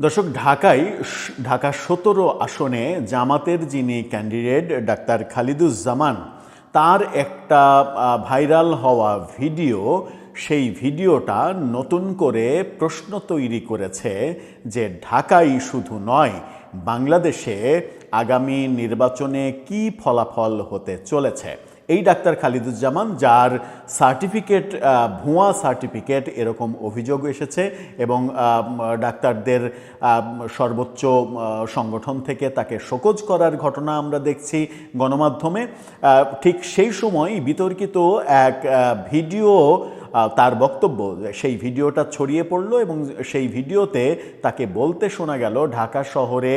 দর্শক, ঢাকা ১৭ আসনে জামাতের যিনি ক্যান্ডিডেট ডাক্তার খালিদুজ্জামান, তার একটা ভাইরাল হওয়া ভিডিও, সেই ভিডিওটা নতুন করে প্রশ্ন তৈরি করেছে যে ঢাকাই শুধু নয়, বাংলাদেশে আগামী নির্বাচনে কি ফলাফল হতে চলেছে। এই ডাক্তার খালিদুজ্জামান, যার সার্টিফিকেট ভুয়া সার্টিফিকেট এরকম অভিযোগ এসেছে এবং ডাক্তারদের সর্বোচ্চ সংগঠন থেকে তাকে শোকজ করার ঘটনা আমরা দেখছি গণমাধ্যমে। ঠিক সেই সময় বিতর্কিত এক ভিডিও, তার বক্তব্য, সেই ভিডিওটা ছড়িয়ে পড়লো এবং সেই ভিডিওতে তাকে বলতে শোনা গেল ঢাকা শহরে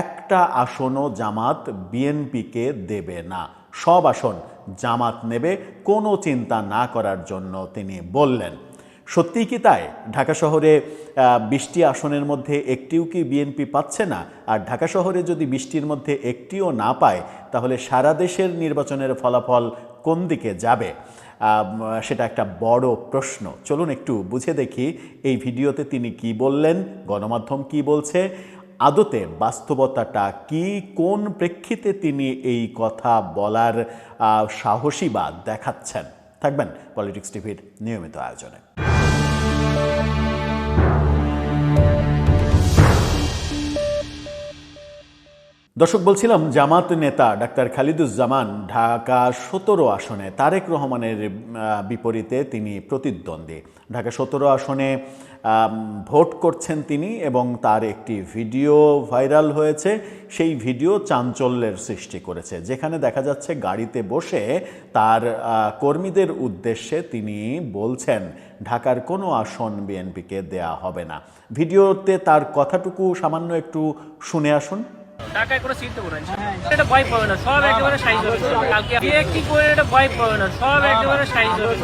একটা আসনও জামাত বিএনপিকে দেবে না, সব আসন জামাত নেবে, কোনো চিন্তা না করার জন্য তিনি বললেন। সত্যিই কি তাই? ঢাকা শহরে ২০টি আসনের মধ্যে একটিও কি বিএনপি পাচ্ছে না? আর ঢাকা শহরে যদি ২০টির মধ্যে একটিও না পায়, তাহলে সারা দেশের নির্বাচনের ফলাফল কোন দিকে যাবে? সেটা একটা বড় প্রশ্ন। চলুন একটু বুঝে দেখি এই ভিডিওতে তিনি কি বললেন, গণমাধ্যম কি বলছে, আদতে বাস্তবতাটা কি, কোন প্রেক্ষিতে তিনি এই কথা বলার সাহসী বা দেখাচ্ছেন। থাকবেন পলিটিক্স টিভির নিয়মিত আয়োজনে। দর্শক, বলছিলাম জামাত নেতা ডাক্তার খালিদুজ্জামান ঢাকা ১৭ আসনে তারেক রহমানের বিপরীতে তিনি প্রতিদ্বন্দ্বী। ঢাকা ১৭ আসনে ভোট করছেন তিনি এবং তার একটি ভিডিও ভাইরাল হয়েছে। সেই ভিডিও চাঞ্চল্যের সৃষ্টি করেছে, যেখানে দেখা যাচ্ছে গাড়িতে বসে তার কর্মীদের উদ্দেশ্যে তিনি বলছেন ঢাকার কোনো আসন বিএনপিকে দেয়া হবে না। ভিডিওতে তার কথাটুকু সামান্য একটু শুনে আসুন। ঢাকায় কোনো সিট দেবো না, এটা ভয় পাবে না, সব একেবারে সাইজ হবে। কালকে কি করে এটা ভয় পাবে না, সব একেবারে সাইজ হবে।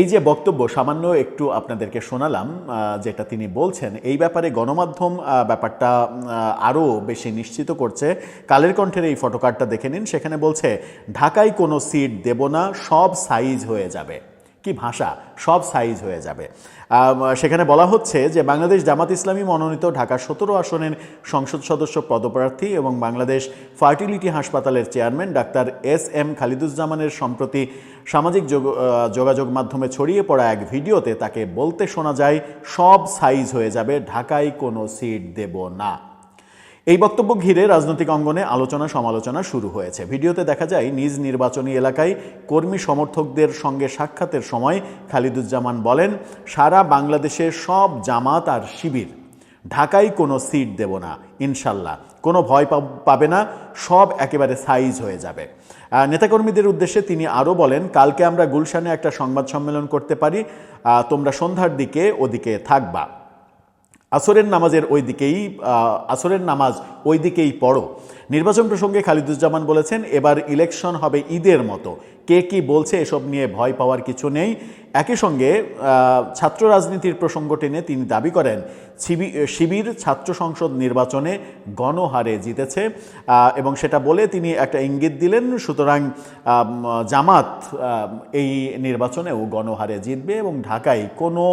এই যে বক্তব্য সামান্য একটু আপনাদেরকে শোনালাম, যেটা তিনি বলছেন, এই ব্যাপারে গণমাধ্যম ব্যাপারটা আরও বেশি নিশ্চিত করছে। কালের কণ্ঠের এই ফটোকার্ডটা দেখে নিন, সেখানে বলছে ঢাকায় কোনো সিট দেব না, সব সাইজ হয়ে যাবে। কি ভাষা, সব সাইজ হয়ে যাবে। সেখানে বলা হচ্ছে যে বাংলাদেশ জামাত ইসলামী মনোনীত ঢাকা ১৭ আসনের সংসদ সদস্য পদপ্রার্থী এবং বাংলাদেশ ফার্টিলিটি হাসপাতালের চেয়ারম্যান ডাক্তার এস.এম. খালিদুজ্জামানের সম্প্রতি সামাজিক যোগাযোগ মাধ্যমে ছড়িয়ে পড়া এক ভিডিওতে তাকে বলতে শোনা যায় সব সাইজ হয়ে যাবে, ঢাকায় কোনো সিট দেব না। এই বক্তব্য ঘিরে রাজনৈতিক অঙ্গনে আলোচনা সমালোচনা শুরু হয়েছে। ভিডিওতে দেখা যায় নিজ নির্বাচনী এলাকায় কর্মী সমর্থকদের সঙ্গে সাক্ষাতের সময় খালিদুজ্জামান বলেন, সারা বাংলাদেশে সব জামাত আর শিবির, ঢাকায় কোনো সিট দেব না, ইনশাল্লাহ, কোনো ভয় পাবে না, সব একেবারে সাইজ হয়ে যাবে। নেতাকর্মীদের উদ্দেশ্যে তিনি আরও বলেন, কালকে আমরা গুলশানে একটা সংবাদ সম্মেলন করতে পারি, তোমরা সন্ধ্যার দিকে ওদিকে থাকবা, আসরের নামাজ ওই দিকেই পড়ো। নির্বাচন প্রসঙ্গে খালিদুজ্জামান বলেছেন, এবার ইলেকশন হবে ঈদের মতো, কে কি বলছে এসব নিয়ে ভয় পাওয়ার কিছু নেই। একই সঙ্গে ছাত্র রাজনীতির প্রসঙ্গ টেনে তিনি দাবি করেন শিবির ছাত্র সংসদ নির্বাচনে গণহারে জিতেছে এবং সেটা বলে তিনি একটা ইঙ্গিত দিলেন, সুতরাং জামাত এই নির্বাচনেও গণহারে জিতবে এবং ঢাকায় কোনো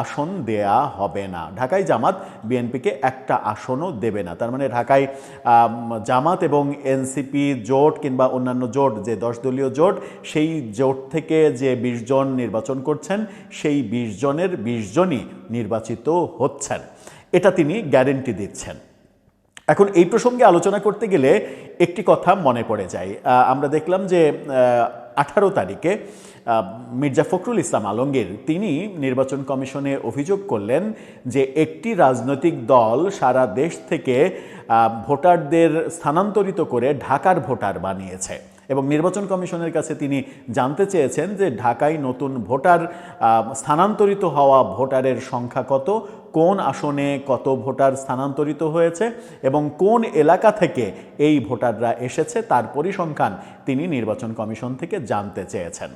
আসন দেয়া হবে না। ঢাকায় জামাত বিএনপিকে একটা আসনও দেবে না। তার মানে ঢাকায় জামাত এবং এনসিপি জোট কিংবা অন্যান্য জোট, যে 10 দলীয় জোট, সেই জোট থেকে যে 20 জন নির্বাচন করছেন, সেই 20 জনের 20 জনই নির্বাচিত হচ্ছেন, এটা তিনি গ্যারেন্টি দিচ্ছেন। এখন এই প্রসঙ্গে আলোচনা করতে গেলে একটি কথা মনে পড়ে যায়। আমরা দেখলাম যে 18 তারিখে মির্জা ফখরুল ইসলাম আলমগীর তিনি নির্বাচন কমিশনে অভিযোগ করলেন যে একটি রাজনৈতিক দল সারা দেশ থেকে ভোটারদের স্থানান্তরিত করে ঢাকার ভোটার বানিয়েছে এবং নির্বাচন কমিশনের কাছে তিনি জানতে চেয়েছেন যে ঢাকায় নতুন ভোটার স্থানান্তরিত হওয়া ভোটারের সংখ্যা কত, কোন আসনে কত ভোটার স্থানান্তরিত হয়েছে এবং কোন এলাকা থেকে এই ভোটাররা এসেছে তার পরিসংখ্যান তিনি নির্বাচন কমিশন থেকে জানতে চেয়েছেন।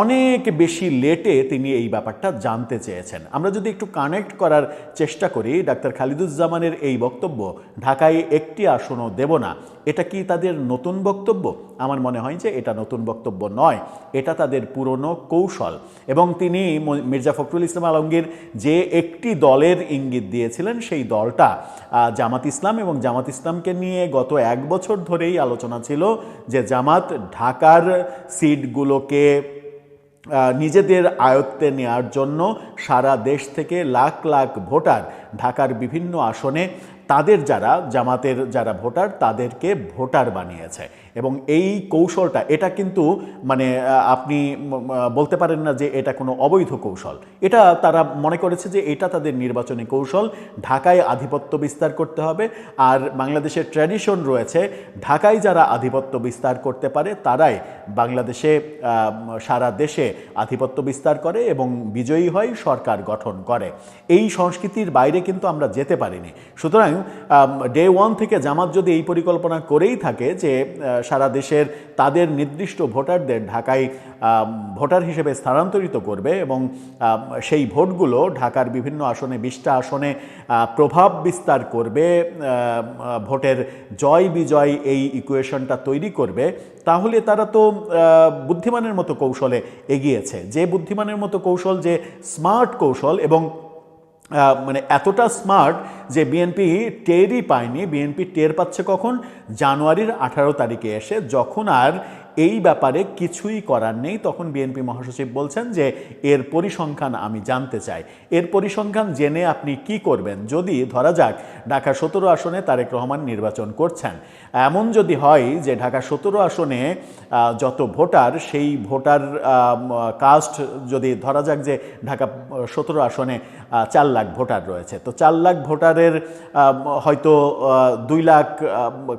অনেক বেশি লেটে তিনি এই ব্যাপারটা জানতে চেয়েছেন। আমরা যদি একটু কানেক্ট করার চেষ্টা করি, ডাক্তার খালিদুজ্জামানের এই বক্তব্য ঢাকায় একটি আসনও দেব না, এটা কি তাদের নতুন বক্তব্য? আমার মনে হয় যে এটা নতুন বক্তব্য নয়, এটা তাদের পুরনো কৌশল। এবং তিনি মির্জা ফখরুল ইসলাম আলমগীর যে একটি দলের ইঙ্গিত দিয়েছিলেন সেই দলটা জামাত ইসলাম, এবং জামাত ইসলামকে নিয়ে গত 1 বছর ধরেই আলোচনা ছিল যে জামাত ঢাকার সিটগুলোকে নিজেদের আয়ত্তে নেওয়ার জন্য সারা দেশ থেকে লাখ লাখ ভোটার ঢাকার বিভিন্ন আসনে তাদের জামাতের যারা ভোটার তাদেরকে ভোটার বানিয়েছে। এবং এই কৌশলটা, এটা কিন্তু মানে আপনি বলতে পারেন না যে এটা কোনো অবৈধ কৌশল। এটা তারা মনে করেছে যে এটা তাদের নির্বাচনী কৌশল, ঢাকায় আধিপত্য বিস্তার করতে হবে। আর বাংলাদেশের ট্র্যাডিশন রয়েছে, ঢাকায় যারা আধিপত্য বিস্তার করতে পারে তারাই বাংলাদেশে সারা দেশে আধিপত্য বিস্তার করে এবং বিজয়ী হয়, সরকার গঠন করে। এই সংস্কৃতির বাইরে কিন্তু আমরা যেতে পারিনি। সুতরাং ডে 1 থেকে জামাত যদি এই পরিকল্পনা করেই থাকে যে সারা দেশের তাদের নির্দিষ্ট ভোটারদের ঢাকায় ভোটার হিসেবে স্থানান্তরিত করবে এবং সেই ভোটগুলো ঢাকার বিভিন্ন আসনে 20টা আসনে প্রভাব বিস্তার করবে, ভোটের জয় বিজয় এই ইকুয়েশনটা তৈরি করবে, তাহলে তারা তো বুদ্ধিমানের মতো কৌশলে এগিয়েছে। যে বুদ্ধিমানের মতো কৌশল, যে স্মার্ট কৌশল, এবং মানে এতটা স্মার্ট যে বিএনপি টেরই পায়নি। বিএনপি টের পাচ্ছে কখন? জানুয়ারির 18 তারিখে এসে, যখন আর এই ব্যাপারে কিছুই করার নেই। তখন বিএনপি মহাসচিব বলছেন যে এর পরিসংখ্যান আমি জানতে চাই। এর পরিসংখ্যান জেনে আপনি কি করবেন? যদি ধরা যাক ঢাকা 17 আসনে তারেক রহমান নির্বাচন করছেন, এমন যদি হয় যে ঢাকা 17 আসনে যত ভোটার, সেই ভোটার কাস্ট যদি ধরা যাক যে ঢাকা 17 আসনে 4 লাখ ভোটার রয়েছে, তো 4 লাখ ভোটারের হয়তো 2 লাখ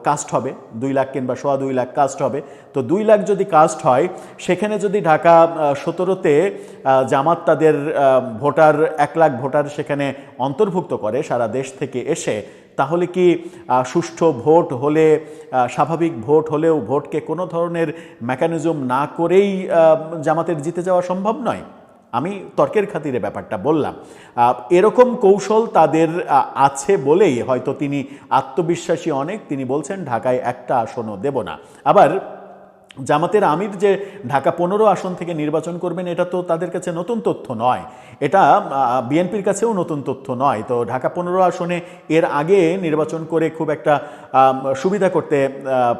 কাস্ট হবে, 2 লাখ কিংবা 2.25 লাখ কাস্ট হবে। তো 2 লাখ যদি কাস্ট হয়, সেখানে যদি ঢাকা 17তে জামাত তাদের ভোটার 1 লাখ ভোটার সেখানে অন্তর্ভুক্ত করে সারা দেশ থেকে এসে, তাহলে কি সুষ্ঠু ভোট হলে, স্বাভাবিক ভোট হলেও ভোটকে কোনো ধরনের মেকানিজম না করেই জামাতের জিতে যাওয়া সম্ভব নয়? আমি তর্কের খাতিরে ব্যাপারটা বললাম। এরকম কৌশল তাদের আছে বলেই হয়তো তিনি আত্মবিশ্বাসী অনেক। তিনি বলছেন ঢাকায় একটা আসনও দেব না। আবার জামাতের আমির যে ঢাকা 15 আসন থেকে নির্বাচন করবেন, এটা তো তাদের কাছে নতুন তথ্য নয়, এটা বিএনপির কাছেও নতুন তথ্য নয়। তো ঢাকা 15 আসনে এর আগে নির্বাচন করে খুব একটা সুবিধা করতে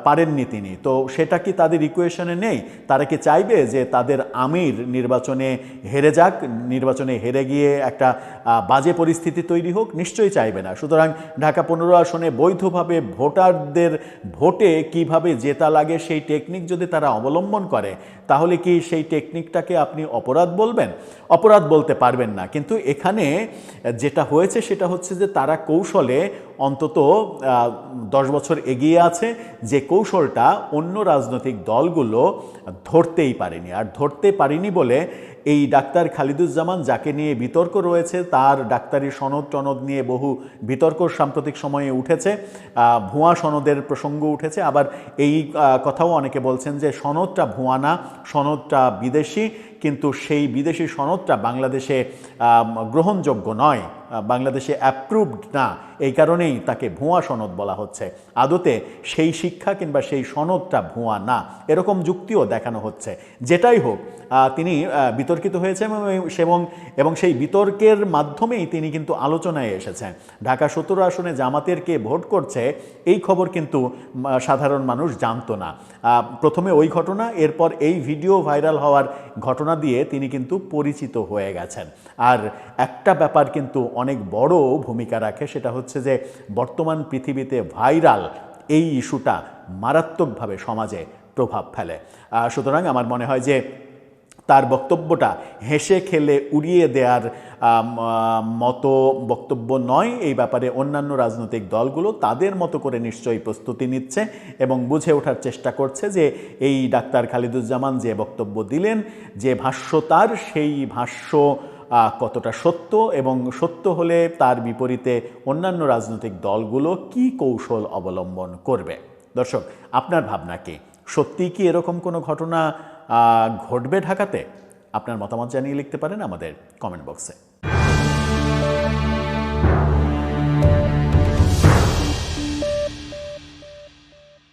পারেননি তিনি। তো সেটা কি তাদের ইকুয়েশনে নেই? তারা কি চাইবে যে তাদের আমির নির্বাচনে হেরে যাক, নির্বাচনে হেরে গিয়ে একটা বাজে পরিস্থিতি তৈরি হোক? নিশ্চয়ই চাইবে না। সুতরাং ঢাকা 15 আসনে বৈধভাবে ভোটারদের ভোটে কিভাবে জেতা লাগে সেই টেকনিক যদি তারা অবলম্বন করে, তাহলে কি সেই টেকনিকটাকে আপনি অপরাধ বলবেন? অপরাধ বলতে পারবেন না। কিন্তু এখানে যেটা হয়েছে সেটা হচ্ছে যে তারা কৌশলে অন্তত 10 বছর এগিয়ে আছে, যে কৌশলটা অন্য রাজনৈতিক দলগুলো ধরতেই পারেনি। আর ধরতে পারেনি বলে এই ডাক্তার খালিদুজ্জামান, যাকে নিয়ে বিতর্ক রয়েছে, তার ডাক্তারি সনদ টনদ নিয়ে বহু বিতর্ক সাম্প্রতিক সময়ে উঠেছে, ভুয়া সনদের প্রসঙ্গ উঠেছে। আবার এই কথাও অনেকে বলছেন যে সনদটা ভুয়া না, সনদটা বিদেশি, কিন্তু সেই বিদেশি সনদটা বাংলাদেশে গ্রহণযোগ্য নয়, বাংলাদেশে অ্যাপ্রুভড না, এই কারণেই তাকে ভুয়া সনদ বলা হচ্ছে। আদতে সেই শিক্ষা কিংবা সেই সনদটা ভুয়া না, এরকম যুক্তিও দেখানো হচ্ছে। যেটাই হোক, তিনি বিতর্কিত হয়েছেন এবং সেই বিতর্কের মাধ্যমেই তিনি কিন্তু আলোচনায় এসেছেন। ঢাকা 17 আসনে জামাতের কে ভোট করছে, এই খবর কিন্তু সাধারণ মানুষ জানতো না। প্রথমে ওই ঘটনা, এরপর এই ভিডিও ভাইরাল হওয়ার ঘটনা দিয়ে তিনি কিন্তু পরিচিত হয়ে গেছেন। আর একটা ব্যাপার কিন্তু অনেক বড় ভূমিকা রাখে, সেটা হচ্ছে যে বর্তমান পৃথিবীতে ভাইরাল এই ইস্যুটা মারাত্মকভাবে সমাজে প্রভাব ফেলে। সুতরাং আমার মনে হয় যে তার বক্তব্যটা হেসে খেলে উড়িয়ে দেওয়ার মতো বক্তব্য নয়। এই ব্যাপারে অন্যান্য রাজনৈতিক দলগুলো তাদের মতো করে নিশ্চয়ই প্রস্তুতি নিচ্ছে এবং বুঝে ওঠার চেষ্টা করছে যে এই ডাক্তার খালিদুজ্জামান যে বক্তব্য দিলেন, যে ভাষ্য তার, সেই ভাষ্য কতটা সত্য, এবং সত্য হলে তার বিপরীতে অন্যান্য রাজনৈতিক দলগুলো কি কৌশল অবলম্বন করবে। দর্শক, আপনার ভাবনা কি? সত্যিই কি এরকম কোনো ঘটনা ঘটবে ঢাকাতে? আপনার মতামত জানিয়ে লিখতে পারেন আমাদের কমেন্ট বক্সে।